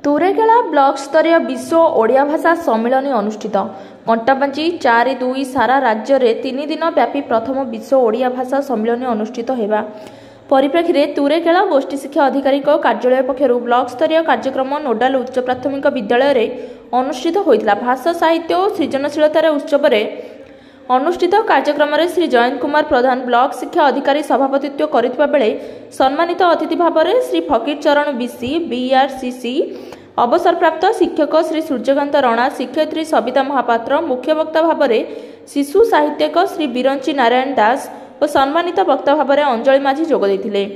तुरेकेला block स्तरीय विश्व ओडिया भाषा सम्मिलन अनुष्ठित कंटाबांची 4-2 सारा राज्य में 3 दिन व्यापी प्रथम विश्व ओडिया भाषा सम्मिलन अनुष्ठित होगा परिप्रेक्षी में तुरेकेला गोष्ठी शिक्षा अधिकारी कार्यालय पक्षर ब्लॉक स्तरीय कार्यक्रम नोडाल उच्च प्राथमिक विद्यालय में अनुष्ठित होता। भाषा साहित्य और सृजनशीलतार उत्सव अनुष्ठित कार्यक्रम में श्री जयंत कुमार प्रधान ब्लॉक शिक्षा अधिकारी सभापतित्व करथिबा बेले सम्मानित अतिथि भाव में श्री फकीर चरण बीसी बीआरसीसी अवसरप्राप्त शिक्षक श्री सूर्यकांत रणा शिक्षयित्री सविता महापात्र मुख्य वक्ता भाव में शिशु साहित्यक श्री बिरंची नारायण दास और सम्मानित वक्ता भाव में अंजलि माझी जोग देथिले।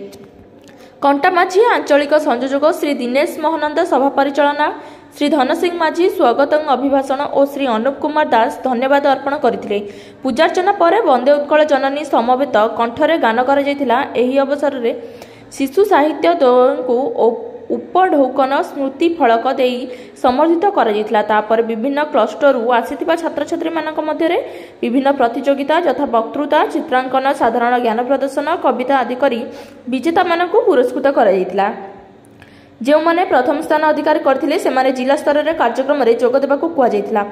कंटामाझी आंचलिक संयोजक श्री दिनेश महानंद सभा परिचालना श्री धनसिंह माझी स्वागत अभिभाषण और श्री अनुप कुमार दास धन्यवाद अर्पण करथिले। पूजार्चना पर वंदे उत्कल जननी समवेत कंठरे गान करा अवसर में शिशु साहित्य को उपढौकन स्मृति फलक दे समर्थित कर विभिन्न क्लस्टर आसीथिबा छात्र छात्री मानक मध्य विभिन्न प्रतियोगिता यथा वक्तृता चित्रांकन साधारण ज्ञान प्रदर्शन कविता आदि करी विजेता मानक पुरस्कृत करा। जो माने प्रथम स्थान अधिकार करथिले सेमाने जिला स्तर रे कार्यक्रम रे जोग देबाकू कुआ जायतिला।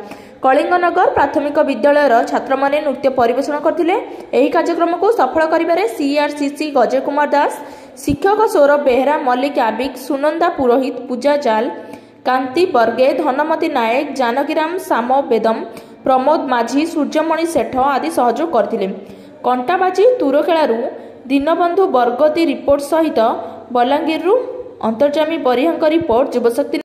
कलिंगनगर प्राथमिक विद्यालय छात्र माने नृत्य परिवेषण करथिले। एही कार्यक्रम को सफल करिबारे सीआरसीसी गजय कुमार दास शिक्षक सौरभ बेहरा मल्लिक आबिक सुनंदा पुरोहित पूजा जाल कांति बर्गे धनमती नायक जानकीराम साम बेदम प्रमोद माझी सूर्यमणि सेठ आदि सहयोग करथिले। कंटाबाजी तुरकेलारू दीनबंधु बरगती रिपोर्ट सहित बलांगीर अंतर्जामी बरिहांक रिपोर्ट युवशक्ति।